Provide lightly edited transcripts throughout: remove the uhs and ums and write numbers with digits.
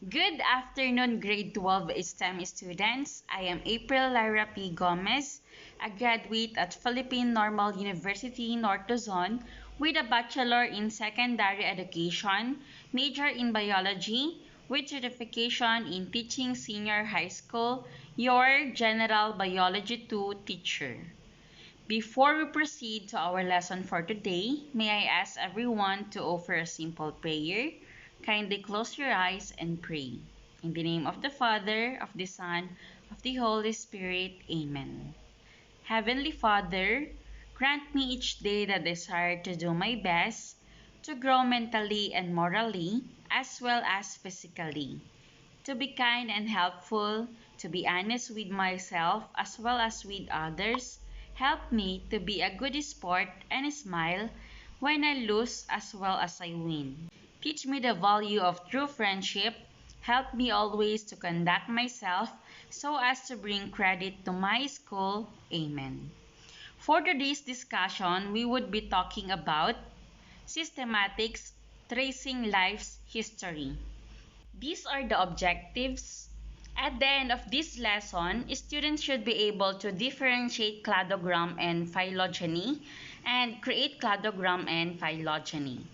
Good afternoon, grade 12 STEM students. I am April Lyra P. Gomez, a graduate at Philippine Normal University, North Luzon, with a Bachelor in Secondary Education, major in Biology, with certification in Teaching Senior High School, your General Biology 2 teacher. Before we proceed to our lesson for today, may I ask everyone to offer a simple prayer? Kindly close your eyes and pray. In the name of the Father, of the Son, of the Holy Spirit. Amen. Heavenly Father, grant me each day the desire to do my best, to grow mentally and morally, as well as physically, to be kind and helpful, to be honest with myself as well as with others. Help me to be a good sport and smile when I lose as well as I win. Teach me the value of true friendship. Help me always to conduct myself so as to bring credit to my school. Amen. For today's discussion, we would be talking about systematics, tracing life's history. These are the objectives. At the end of this lesson, students should be able to differentiate cladogram and phylogeny and create cladogram and phylogeny.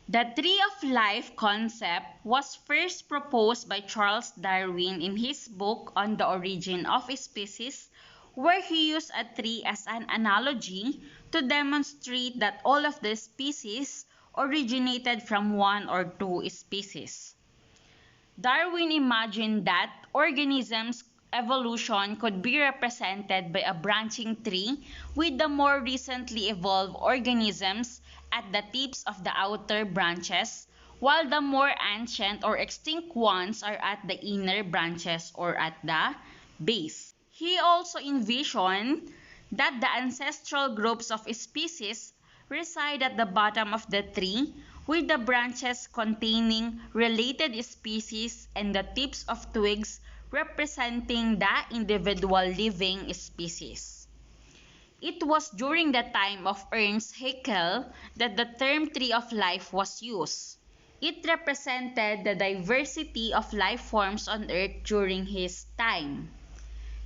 The tree of life concept was first proposed by Charles Darwin in his book On the Origin of Species, where he used a tree as an analogy to demonstrate that all of the species originated from one or two species. Darwin imagined that organisms' evolution could be represented by a branching tree with the more recently evolved organisms at the tips of the outer branches, while the more ancient or extinct ones are at the inner branches or at the base. He also envisioned that the ancestral groups of species reside at the bottom of the tree, with the branches containing related species and the tips of twigs representing the individual living species. It was during the time of Ernst Haeckel that the term tree of life was used. It represented the diversity of life forms on Earth during his time.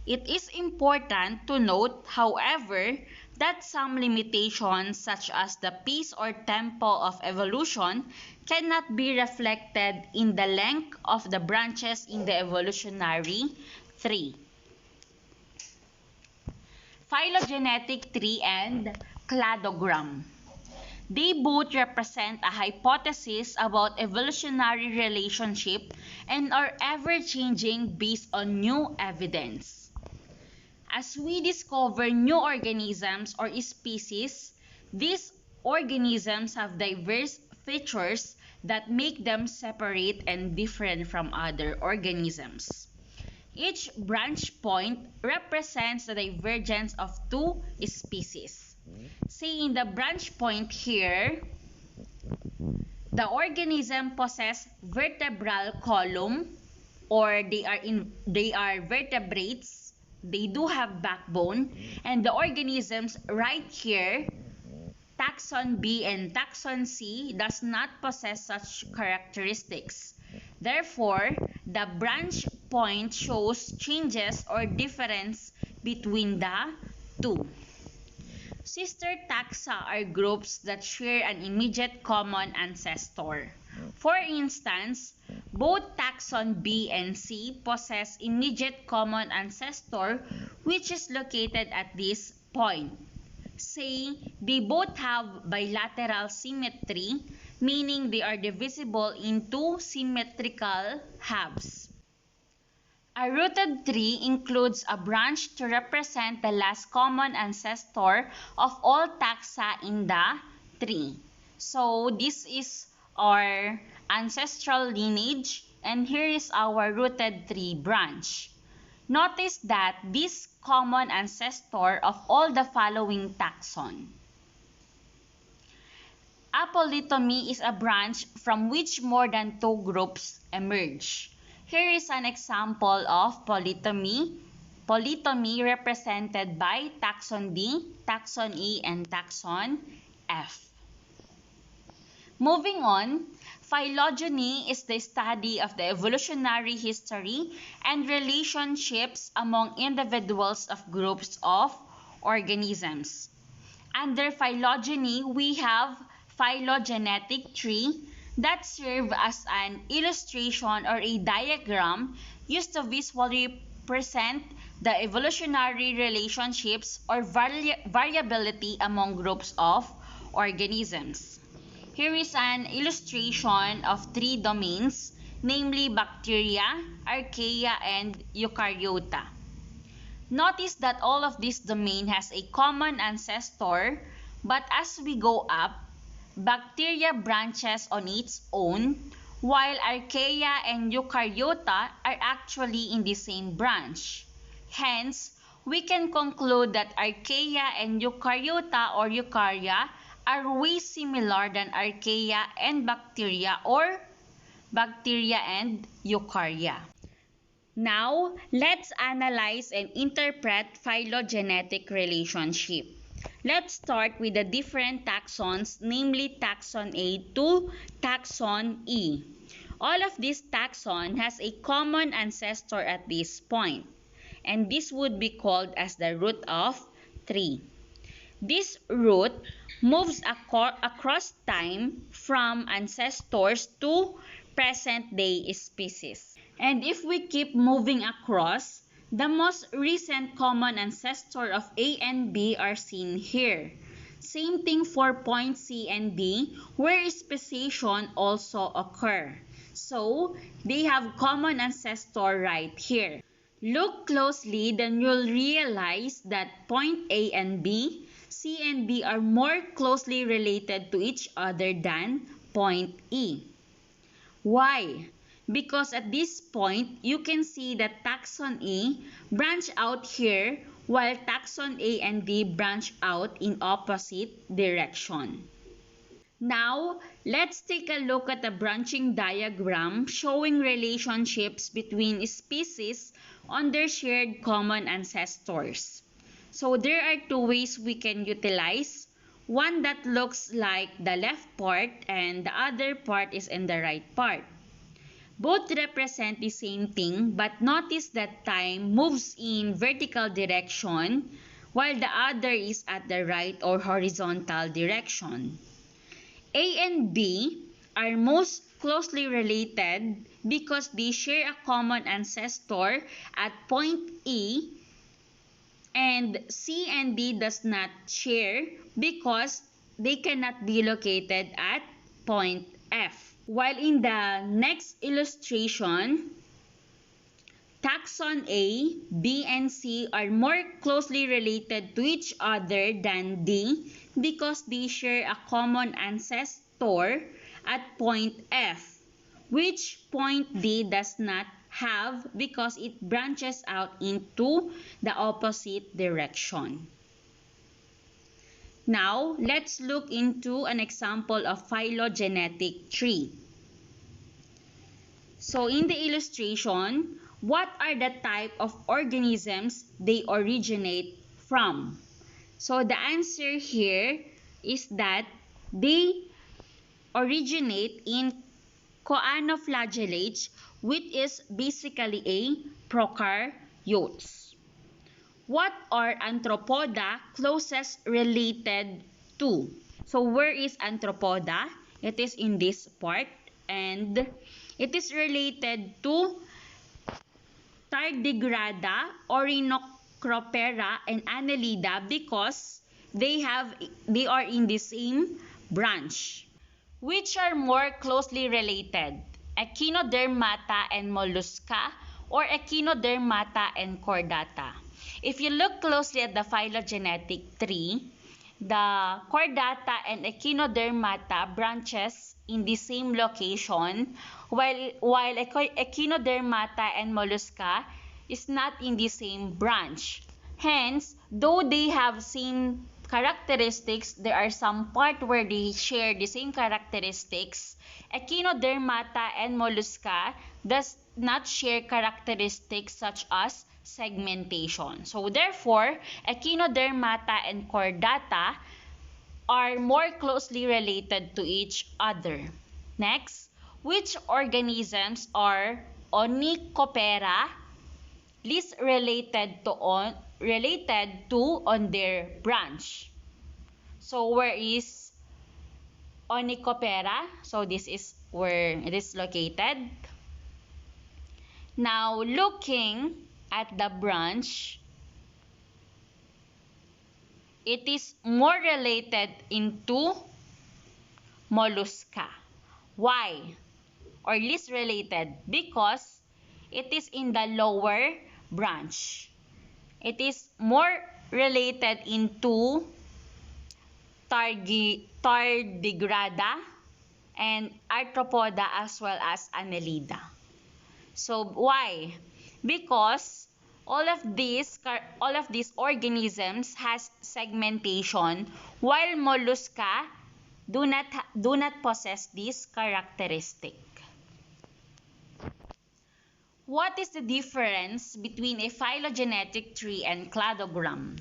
It is important to note, however, that some limitations such as the piece or tempo of evolution cannot be reflected in the length of the branches in the evolutionary tree. Phylogenetic tree and cladogram. They both represent a hypothesis about evolutionary relationship and are ever-changing based on new evidence. As we discover new organisms or species, these organisms have diverse features that make them separate and different from other organisms. Each branch point represents the divergence of two species. Say in the branch point here, the organism possess vertebral column, or they are vertebrates. They do have backbone, and the organisms right here, taxon B and taxon C, does not possess such characteristics. Therefore, the branch point shows changes or difference between the two. Sister taxa are groups that share an immediate common ancestor. For instance, both taxon B and C possess immediate common ancestor, which is located at this point. Say, they both have bilateral symmetry, meaning they are divisible into symmetrical halves. A rooted tree includes a branch to represent the last common ancestor of all taxa in the tree. So this is our ancestral lineage, and here is our rooted tree branch. Notice that this common ancestor of all the following taxon. A polytomy is a branch from which more than two groups emerge. Here is an example of polytomy. Polytomy represented by taxon D, taxon E, and taxon F. Moving on, Phylogeny is the study of the evolutionary history and relationships among individuals of groups of organisms. Under phylogeny, we have phylogenetic tree that serve as an illustration or a diagram used to visually present the evolutionary relationships or variability among groups of organisms. Here is an illustration of three domains, namely bacteria, archaea, and eukaryota. Notice that all of this domain has a common ancestor, but as we go up, bacteria branches on its own, while archaea and eukaryota are actually in the same branch. Hence, we can conclude that archaea and eukaryota or eukarya are way similar than archaea and bacteria or bacteria and eukarya. Now, let's analyze and interpret phylogenetic relationship. Let's start with the different taxons, namely taxon A to taxon E. All of this taxon has a common ancestor at this point, and this would be called as the root of tree. This root moves across time from ancestors to present-day species. And if we keep moving across, the most recent common ancestor of A and B are seen here. Same thing for point C and D, where speciation also occur. So, they have common ancestor right here. Look closely, then you'll realize that point A and B, C and D are more closely related to each other than point E. Why? Because at this point, you can see that taxon E branch out here while taxon A and D branch out in opposite direction. Now, let's take a look at a branching diagram showing relationships between species on their shared common ancestors. So there are two ways we can utilize. One that looks like the left part and the other part is in the right part. Both represent the same thing, but notice that time moves in vertical direction while the other is at the right or horizontal direction. A and B are most closely related because they share a common ancestor at point E, and C and D does not share because they cannot be located at point F. While in the next illustration, taxon A, B, and C are more closely related to each other than D because they share a common ancestor at point F, which point D does not have because it branches out into the opposite direction. Now, let's look into an example of phylogenetic tree. So, in the illustration, what are the type of organisms they originate from? So, the answer here is that they originate in choanoflagellates, which is basically a prokaryotes. What are Arthropoda closest related to? So where is Arthropoda? It is in this part, and it is related to Tardigrada, Orinocoroptera, and Annelida because they are in the same branch. Which are more closely related? Echinodermata and Mollusca, or Echinodermata and Chordata? If you look closely at the phylogenetic tree, the Chordata and Echinodermata branches in the same location, while Echinodermata and Mollusca is not in the same branch. Hence, though they have same characteristics, there are some part where they share the same characteristics. Echinodermata and Mollusca does not share characteristics such as segmentation. So therefore, Echinodermata and Chordata are more closely related to each other. Next, Which organisms are Onychoptera least related to on their branch? So where is Onychoptera? So this is where it is located. Now looking at the branch, it is more related into Mollusca. Why? Or least related? Because it is in the lower branch. It is more related into Tardigrada and Arthropoda as well as Annelida. So why? Because all of these organisms has segmentation, while mollusca do not possess this characteristic. What is the difference between a phylogenetic tree and cladogram?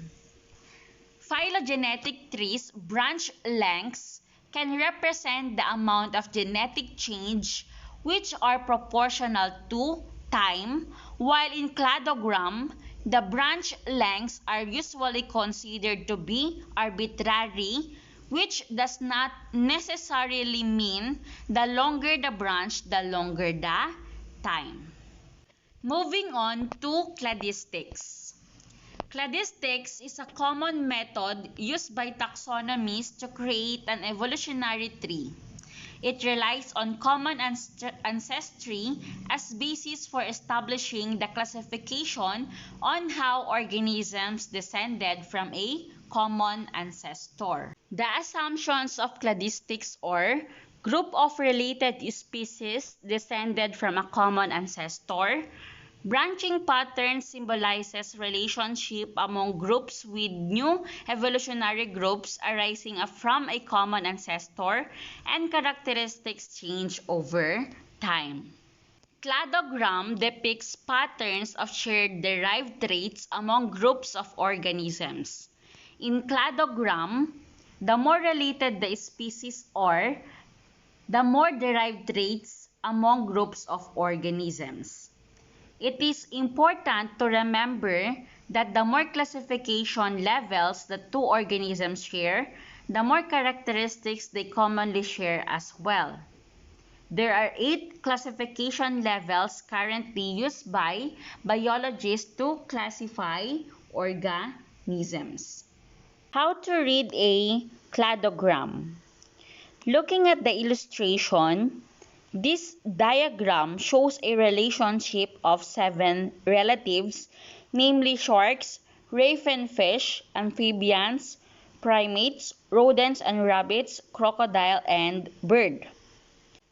Phylogenetic trees' branch lengths can represent the amount of genetic change which are proportional to time, while in cladogram, the branch lengths are usually considered to be arbitrary, which does not necessarily mean the longer the branch, the longer the time. Moving on to cladistics. Cladistics is a common method used by taxonomists to create an evolutionary tree. It relies on common ancestry as basis for establishing the classification on how organisms descended from a common ancestor. The assumptions of cladistics are group of related species descended from a common ancestor. Branching pattern symbolizes relationship among groups with new evolutionary groups arising from a common ancestor, and characteristics change over time. Cladogram depicts patterns of shared derived traits among groups of organisms. In cladogram, the more related the species are, the more derived traits among groups of organisms. It is important to remember that the more classification levels the two organisms share, the more characteristics they commonly share as well. There are 8 classification levels currently used by biologists to classify organisms. How to read a cladogram? Looking at the illustration, this diagram shows a relationship of 7 relatives, namely sharks, ravenfish, amphibians, primates, rodents and rabbits, crocodile, and bird.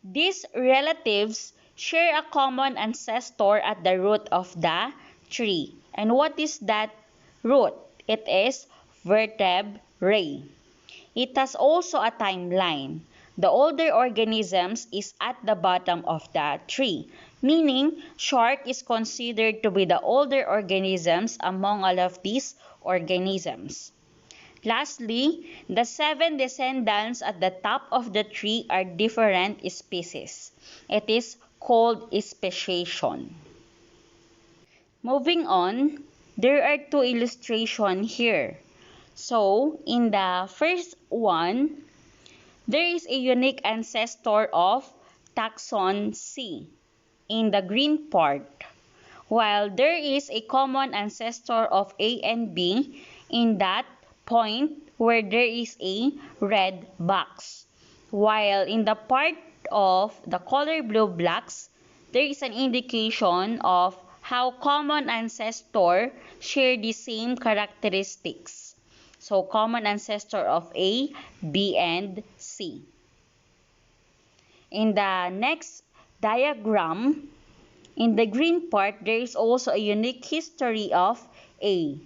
These relatives share a common ancestor at the root of the tree. And what is that root? It is vertebrae. It has also a timeline. The older organisms is at the bottom of the tree, meaning shark is considered to be the older organisms among all of these organisms. Lastly, the 7 descendants at the top of the tree are different species. It is called speciation. Moving on, there are 2 illustrations here. So, in the first one, there is a unique ancestor of taxon C in the green part, while there is a common ancestor of A and B in that point where there is a red box. While in the part of the color blue blocks, there is an indication of how common ancestor share the same characteristics. So, common ancestor of A, B, and C. In the next diagram, in the green part, there is also a unique history of A,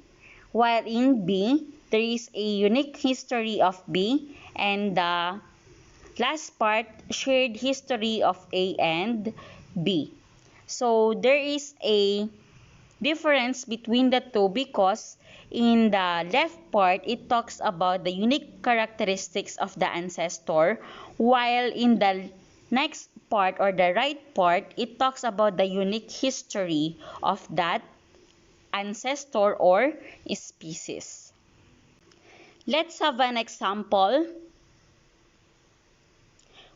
while in B, there is a unique history of B, and the last part, shared history of A and B. So, there is a difference between the two because in the left part, it talks about the unique characteristics of the ancestor, while in the Next part, or the right part, it talks about the unique history of that ancestor or species. Let's have an example.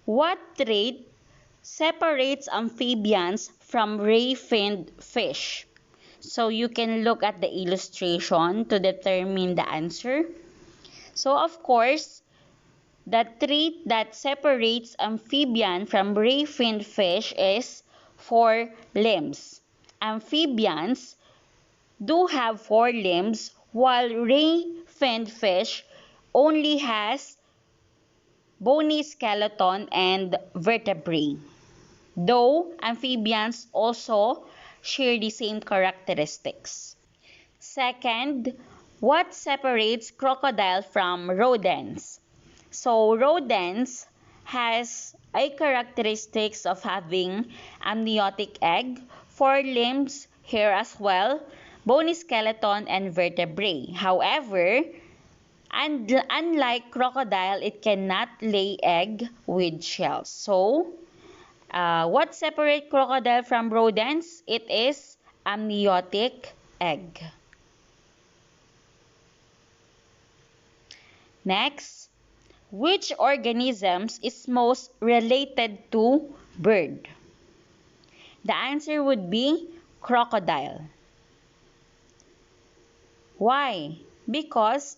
What trait separates amphibians from ray-finned fish? So you can look at the illustration to determine the answer. So of course, the trait that separates amphibian from ray-finned fish is 4 limbs. Amphibians do have 4 limbs, while ray-finned fish only has bony skeleton and vertebrae. Though amphibians also share the same characteristics. Second, what separates crocodile from rodents? So rodents has a characteristics of having amniotic egg, 4 limbs, hair as well, bony skeleton, and vertebrae. However, unlike crocodile, it cannot lay egg with shells. So, what separates crocodile from rodents? It is amniotic egg. Next, which organisms is most related to bird? The answer would be crocodile. Why? Because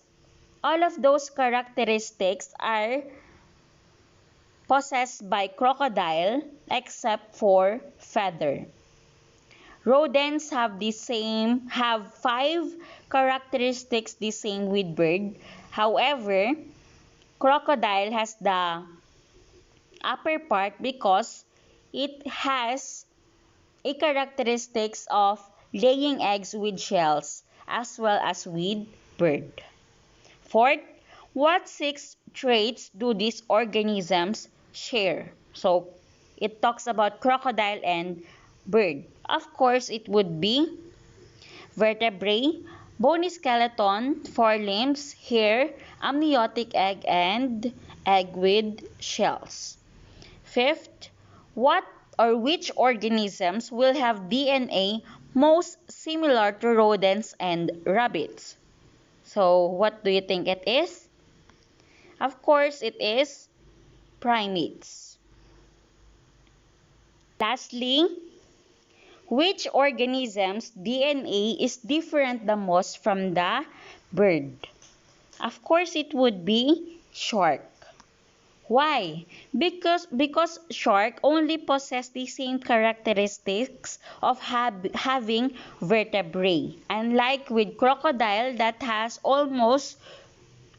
all of those characteristics are possessed by crocodile except for feather. Rodents have 5 characteristics the same with bird. However, crocodile has the upper part because it has a characteristics of laying eggs with shells as well as with bird. Fourth, what 6 traits do these organisms share? So, it talks about crocodile and bird. Of course, it would be vertebrae, bony skeleton, 4 limbs, hair, amniotic egg, and egg with shells. Fifth, what or which organisms will have DNA most similar to rodents and rabbits? So, what do you think it is? Of course, it is primates. Lastly, which organism's DNA is different the most from the bird? Of course, it would be shark. Why? Because shark only possess the same characteristics of having vertebrae. Unlike with crocodile that has almost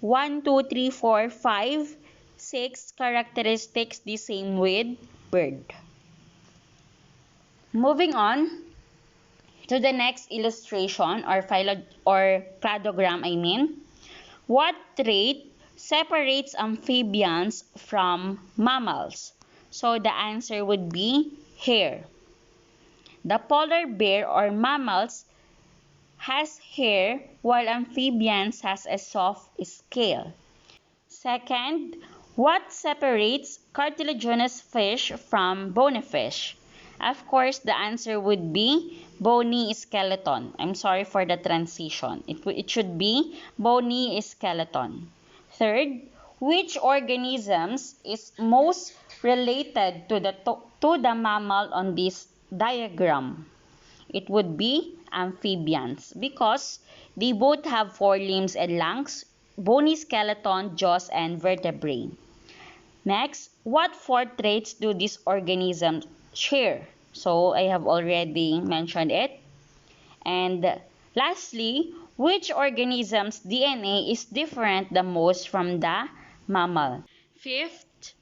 1, 2, 3, 4, 5, 6 characteristics the same with bird. Moving on to the next illustration or cladogram, What trait separates amphibians from mammals? So the answer would be hair. The polar bear or mammals has hair while amphibians has a soft scale. Second, what separates cartilaginous fish from bony fish? Of course, the answer would be bony skeleton. I'm sorry for the transition. It should be bony skeleton. Third, which organisms is most related to the mammal on this diagram? It would be amphibians because they both have 4 limbs and lungs, bony skeleton, jaws, and vertebrae. Next, what 4 traits do these organisms share? So, I have already mentioned it. And lastly, which organism's DNA is different the most from the mammal? Fifth,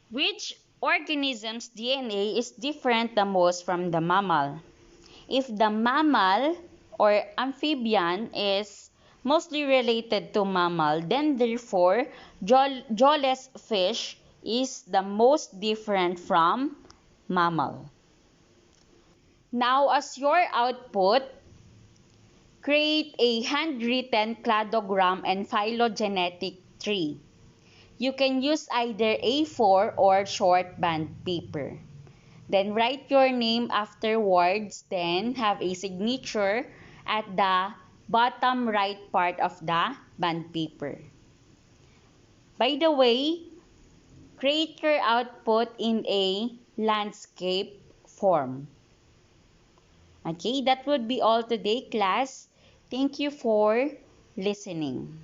which organism's DNA is different the most from the mammal? If the mammal or amphibian is mostly related to mammal, then therefore jawless fish is the most different from mammal. Now, as your output, create a handwritten cladogram and phylogenetic tree. You can use either A4 or short band paper. Then write your name afterwards, then have a signature at the bottom right part of the band paper. By the way, create your output in a landscape form. Okay, that would be all today, class. Thank you for listening.